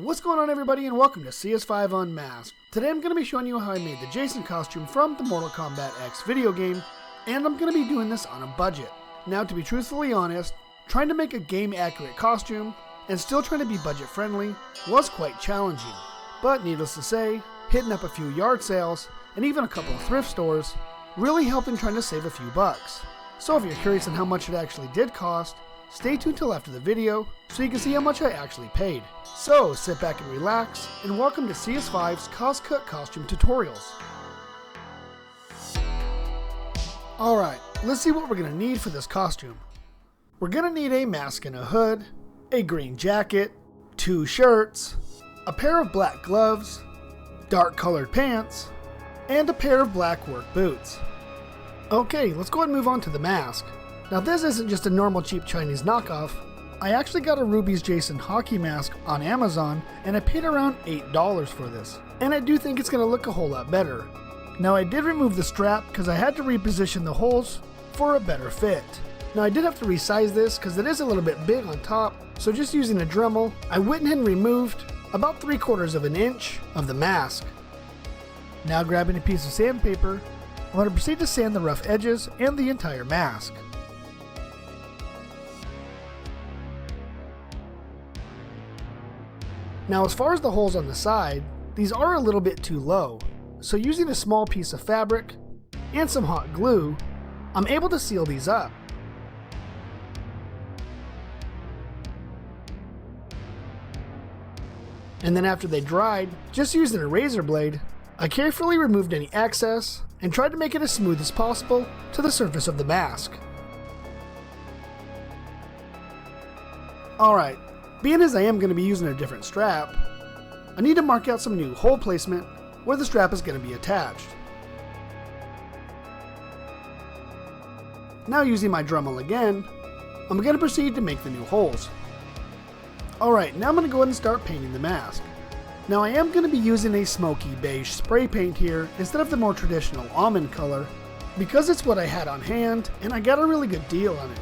What's going on, everybody, and welcome to CS5 Unmasked. Today I'm going to be showing you how I made the Jason costume from the Mortal Kombat X video game, and I'm going to be doing this on a budget. Now, to be truthfully honest, trying to make a game-accurate costume and still trying to be budget-friendly was quite challenging. But needless to say, hitting up a few yard sales and even a couple of thrift stores really helped in trying to save a few bucks. So if you're curious on how much it actually did cost, stay tuned till after the video so you can see how much I actually paid. So sit back and relax, and welcome to CS5's Cost Cut Costume Tutorials. Alright, let's see what we're going to need for this costume. We're going to need a mask and a hood, a green jacket, 2 shirts, a pair of black gloves, dark colored pants, and a pair of black work boots. Okay, let's go ahead and move on to the mask. Now this isn't just a normal cheap Chinese knockoff. I actually got a Ruby's Jason hockey mask on Amazon, and I paid around $8 for this. And I do think it's going to look a whole lot better. Now I did remove the strap because I had to reposition the holes for a better fit. Now I did have to resize this because it is a little bit big on top, so just using a Dremel, I went ahead and removed about 3/4 of an inch of the mask. Now grabbing a piece of sandpaper, I'm going to proceed to sand the rough edges and the entire mask. Now as far as the holes on the side, these are a little bit too low, so using a small piece of fabric and some hot glue, I'm able to seal these up. And then after they dried, just using a razor blade, I carefully removed any excess and tried to make it as smooth as possible to the surface of the mask. Alright. Being as I am going to be using a different strap, I need to mark out some new hole placement where the strap is going to be attached. Now using my Dremel again, I'm going to proceed to make the new holes. Alright, now I'm going to go ahead and start painting the mask. Now I am going to be using a smoky beige spray paint here instead of the more traditional almond color because it's what I had on hand and I got a really good deal on it.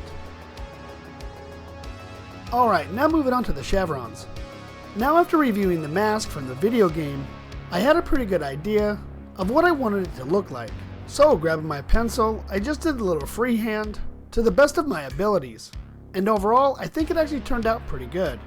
Alright, now moving on to the chevrons. Now after reviewing the mask from the video game, I had a pretty good idea of what I wanted it to look like. So grabbing my pencil, I just did a little freehand to the best of my abilities. And overall, I think it actually turned out pretty good.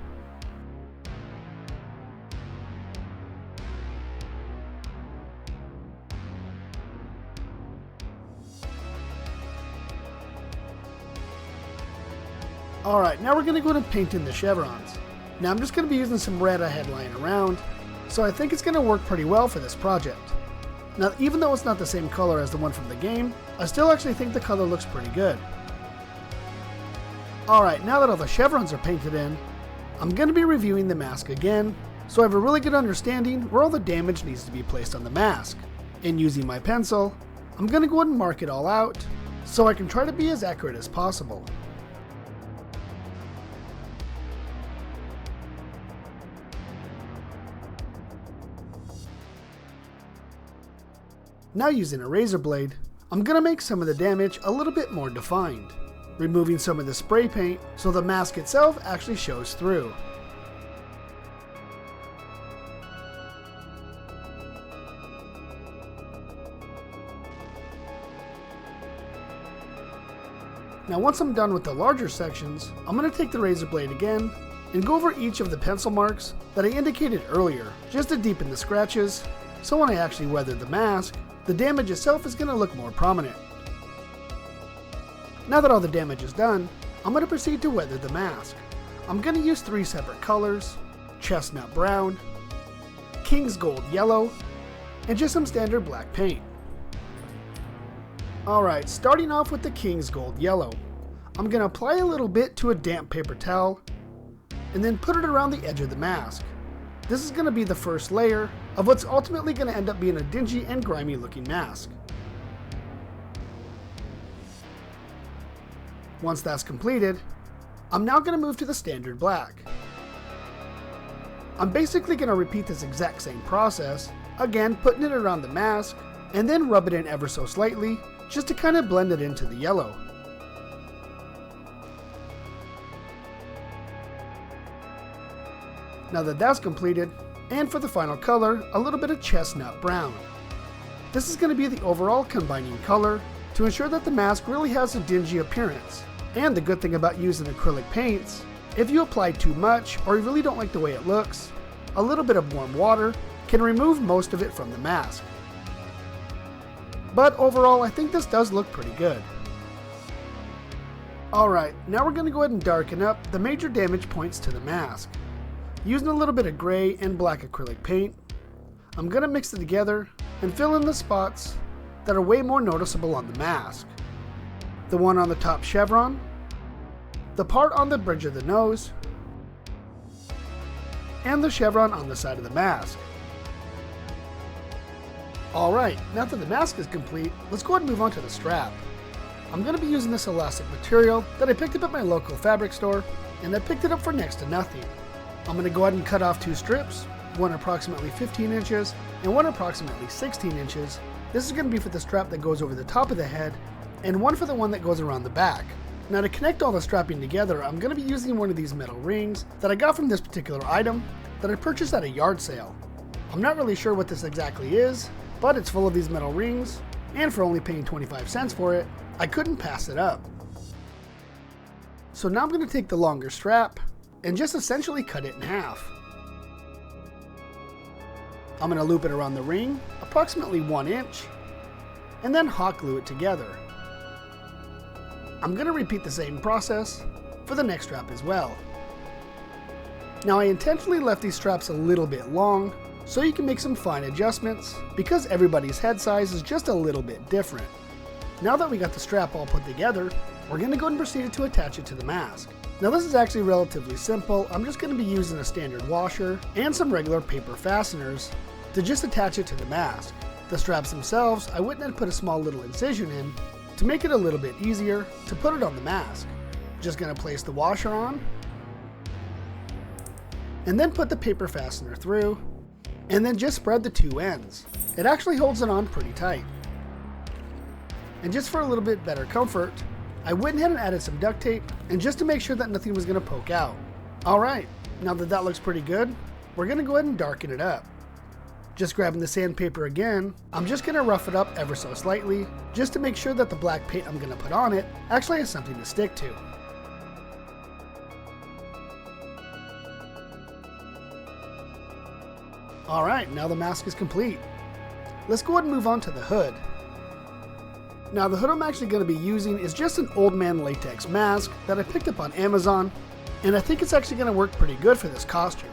Alright, now we're going to go ahead and paint in the chevrons. Now I'm just going to be using some red I had lying around, so I think it's going to work pretty well for this project. Now even though it's not the same color as the one from the game, I still actually think the color looks pretty good. Alright, now that all the chevrons are painted in, I'm going to be reviewing the mask again, so I have a really good understanding where all the damage needs to be placed on the mask. And using my pencil, I'm going to go ahead and mark it all out, so I can try to be as accurate as possible. Now using a razor blade, I'm going to make some of the damage a little bit more defined, removing some of the spray paint so the mask itself actually shows through. Now once I'm done with the larger sections, I'm going to take the razor blade again and go over each of the pencil marks that I indicated earlier, just to deepen the scratches, so when I actually weather the mask, the damage itself is going to look more prominent. Now that all the damage is done, I'm going to proceed to weather the mask. I'm going to use 3 separate colors: chestnut brown, king's gold yellow, and just some standard black paint. Alright, starting off with the king's gold yellow, I'm going to apply a little bit to a damp paper towel and then put it around the edge of the mask. This is going to be the first layer of what's ultimately going to end up being a dingy and grimy looking mask. Once that's completed, I'm now going to move to the standard black. I'm basically going to repeat this exact same process, again putting it around the mask, and then rub it in ever so slightly, just to kind of blend it into the yellow. Now that that's completed, and for the final color, a little bit of chestnut brown. This is going to be the overall combining color to ensure that the mask really has a dingy appearance. And the good thing about using acrylic paints, if you apply too much or you really don't like the way it looks, a little bit of warm water can remove most of it from the mask. But overall, I think this does look pretty good. Alright, now we're going to go ahead and darken up the major damage points to the mask. Using a little bit of gray and black acrylic paint, I'm going to mix it together and fill in the spots that are way more noticeable on the mask. The one on the top chevron, the part on the bridge of the nose, and the chevron on the side of the mask. Alright, now that the mask is complete, let's go ahead and move on to the strap. I'm going to be using this elastic material that I picked up at my local fabric store, and I picked it up for next to nothing. I'm going to go ahead and cut off two strips, one approximately 15 inches and one approximately 16 inches. This is going to be for the strap that goes over the top of the head, and one for the one that goes around the back. Now to connect all the strapping together, I'm going to be using one of these metal rings that I got from this particular item that I purchased at a yard sale. I'm not really sure what this exactly is, but it's full of these metal rings, and for only paying 25 cents for it, I couldn't pass it up. So now I'm going to take the longer strap and just essentially cut it in half. I'm going to loop it around the ring, approximately 1 inch, and then hot glue it together. I'm going to repeat the same process for the next strap as well. Now I intentionally left these straps a little bit long so you can make some fine adjustments because everybody's head size is just a little bit different. Now that we got the strap all put together, we're going to go and proceed to attach it to the mask. Now this is actually relatively simple. I'm just going to be using a standard washer and some regular paper fasteners to just attach it to the mask. The straps themselves, I went and put a small little incision in to make it a little bit easier to put it on the mask. Just going to place the washer on, and then put the paper fastener through, and then just spread the two ends. It actually holds it on pretty tight. And just for a little bit better comfort, I went ahead and added some duct tape, and just to make sure that nothing was going to poke out. Alright, now that that looks pretty good, we're going to go ahead and darken it up. Just grabbing the sandpaper again, I'm just going to rough it up ever so slightly, just to make sure that the black paint I'm going to put on it actually has something to stick to. Alright, now the mask is complete. Let's go ahead and move on to the hood. Now the hood I'm actually going to be using is just an old man latex mask that I picked up on Amazon, and I think it's actually going to work pretty good for this costume.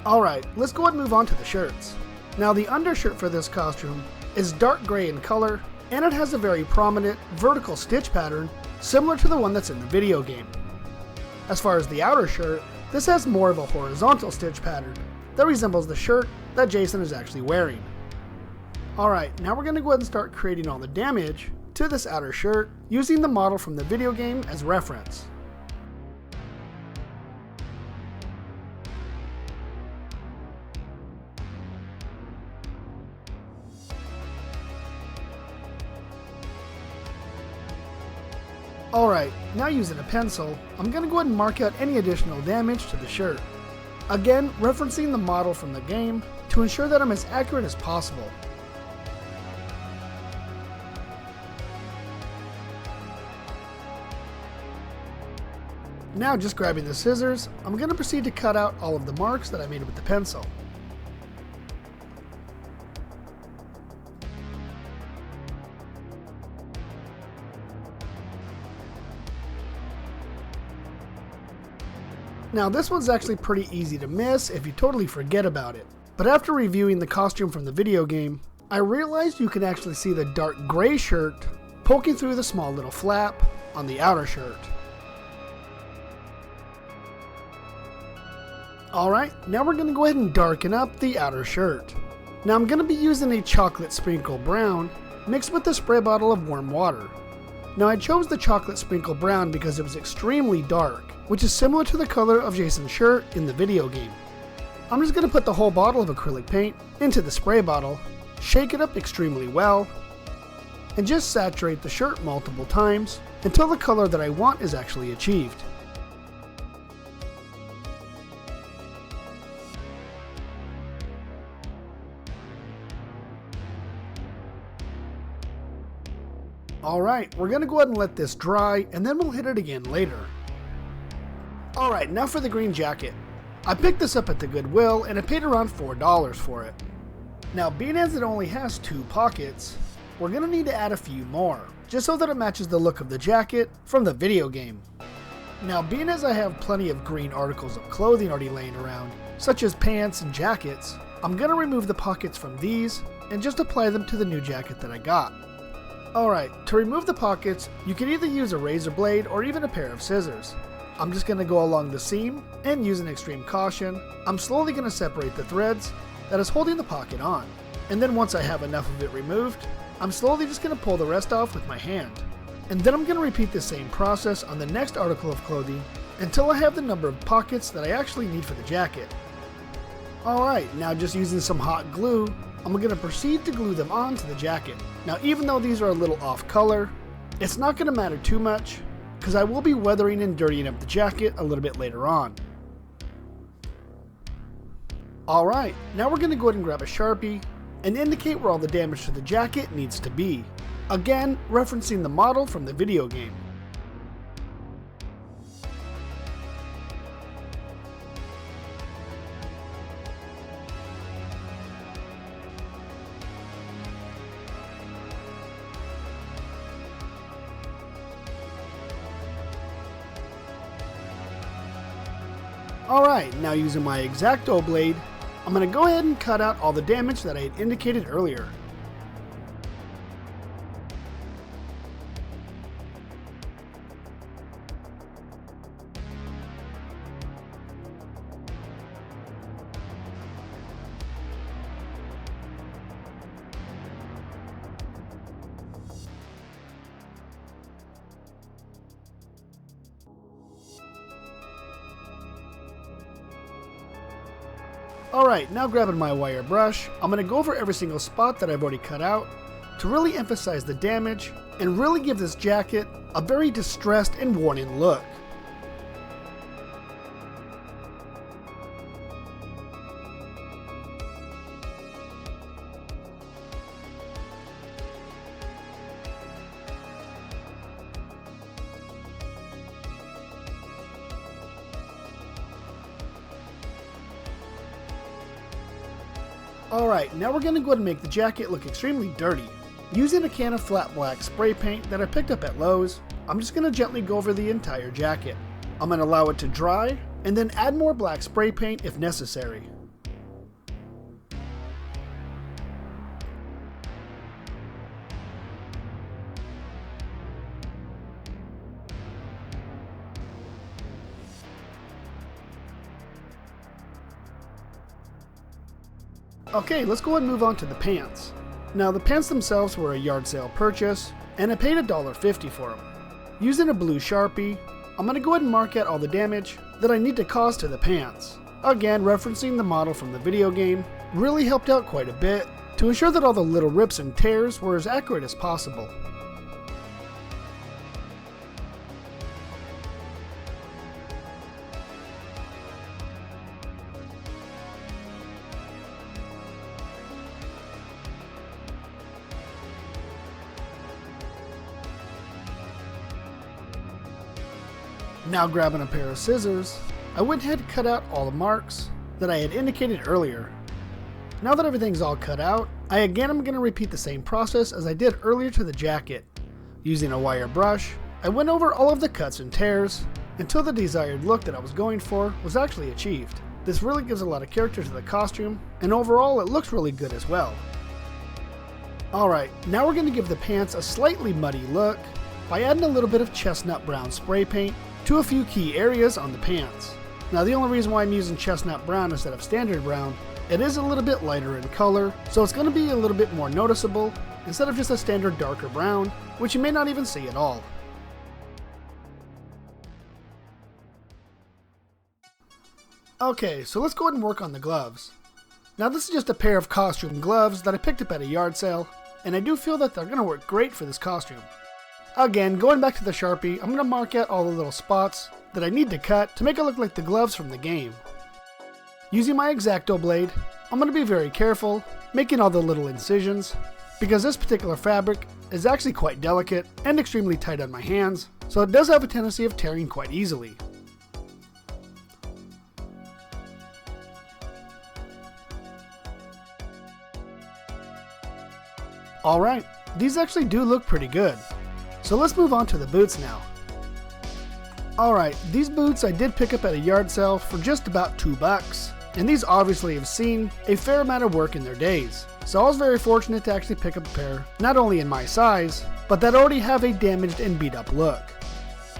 Alright, let's go ahead and move on to the shirts. Now the undershirt for this costume is dark gray in color, and it has a very prominent vertical stitch pattern similar to the one that's in the video game. As far as the outer shirt, this has more of a horizontal stitch pattern that resembles the shirt that Jason is actually wearing. Alright, now we're going to go ahead and start creating all the damage to this outer shirt using the model from the video game as reference. Alright, now using a pencil, I'm going to go ahead and mark out any additional damage to the shirt. Again, referencing the model from the game to ensure that I'm as accurate as possible. Now just grabbing the scissors, I'm going to proceed to cut out all of the marks that I made with the pencil. Now this one's actually pretty easy to miss if you totally forget about it. But after reviewing the costume from the video game, I realized you can actually see the dark gray shirt poking through the small little flap on the outer shirt. Alright, now we're going to go ahead and darken up the outer shirt. Now I'm going to be using a chocolate sprinkle brown mixed with a spray bottle of warm water. Now I chose the chocolate sprinkle brown because it was extremely dark, which is similar to the color of Jason's shirt in the video game. I'm just going to put the whole bottle of acrylic paint into the spray bottle, shake it up extremely well, and just saturate the shirt multiple times until the color that I want is actually achieved. Alright, we're going to go ahead and let this dry, and then we'll hit it again later. Alright, now for the green jacket. I picked this up at the Goodwill, and I paid around $4 for it. Now, being as it only has 2 pockets, we're going to need to add a few more, just so that it matches the look of the jacket from the video game. Now, being as I have plenty of green articles of clothing already laying around, such as pants and jackets, I'm going to remove the pockets from these and just apply them to the new jacket that I got. Alright, to remove the pockets, you can either use a razor blade or even a pair of scissors. I'm just going to go along the seam, and using extreme caution, I'm slowly going to separate the threads that is holding the pocket on. And then once I have enough of it removed, I'm slowly just going to pull the rest off with my hand. And then I'm going to repeat the same process on the next article of clothing until I have the number of pockets that I actually need for the jacket. Alright, now just using some hot glue, I'm going to proceed to glue them onto the jacket. Now even though these are a little off color, it's not going to matter too much, because I will be weathering and dirtying up the jacket a little bit later on. Alright, now we're going to go ahead and grab a Sharpie and indicate where all the damage to the jacket needs to be. Again, referencing the model from the video game. Alright, now using my X-Acto blade, I'm going to go ahead and cut out all the damage that I had indicated earlier. Alright, now grabbing my wire brush, I'm going to go over every single spot that I've already cut out to really emphasize the damage and really give this jacket a very distressed and worn-in look. Alright, now we're going to go ahead and make the jacket look extremely dirty. Using a can of flat black spray paint that I picked up at Lowe's, I'm just going to gently go over the entire jacket. I'm going to allow it to dry, and then add more black spray paint if necessary. Okay, let's go ahead and move on to the pants. Now the pants themselves were a yard sale purchase, and I paid $1.50 for them. Using a blue Sharpie, I'm going to go ahead and mark out all the damage that I need to cause to the pants. Again, referencing the model from the video game really helped out quite a bit to ensure that all the little rips and tears were as accurate as possible. Now grabbing a pair of scissors, I went ahead and cut out all the marks that I had indicated earlier. Now that everything's all cut out, I again am going to repeat the same process as I did earlier to the jacket. Using a wire brush, I went over all of the cuts and tears until the desired look that I was going for was actually achieved. This really gives a lot of character to the costume, and overall it looks really good as well. Alright, now we're going to give the pants a slightly muddy look by adding a little bit of chestnut brown spray paint to a few key areas on the pants. Now the only reason why I'm using chestnut brown instead of standard brown, it is a little bit lighter in color, so it's going to be a little bit more noticeable instead of just a standard darker brown, which you may not even see at all. Okay, so let's go ahead and work on the gloves. Now this is just a pair of costume gloves that I picked up at a yard sale, and I do feel that they're going to work great for this costume. Again, going back to the Sharpie, I'm going to mark out all the little spots that I need to cut to make it look like the gloves from the game. Using my X-Acto blade, I'm going to be very careful, making all the little incisions, because this particular fabric is actually quite delicate and extremely tight on my hands, so it does have a tendency of tearing quite easily. Alright, these actually do look pretty good. So let's move on to the boots now. Alright, these boots I did pick up at a yard sale for just about $2, and these obviously have seen a fair amount of work in their days. So I was very fortunate to actually pick up a pair, not only in my size, but that already have a damaged and beat up look.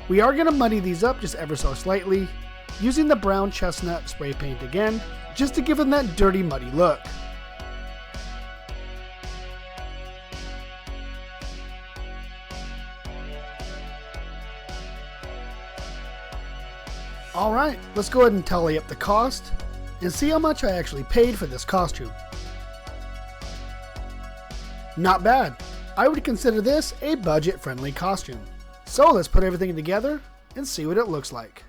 We are going to muddy these up just ever so slightly, using the brown chestnut spray paint again, just to give them that dirty muddy look. Alright, let's go ahead and tally up the cost and see how much I actually paid for this costume. Not bad. I would consider this a budget-friendly costume. So let's put everything together and see what it looks like.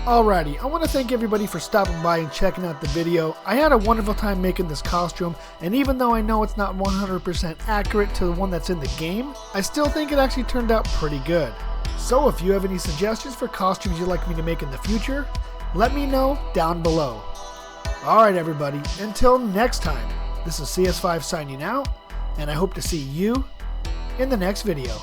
Alrighty, I want to thank everybody for stopping by and checking out the video. I had a wonderful time making this costume, and even though I know it's not 100% accurate to the one that's in the game, I still think it actually turned out pretty good. So if you have any suggestions for costumes you'd like me to make in the future, let me know down below. Alright everybody, until next time, this is CS5 signing out, and I hope to see you in the next video.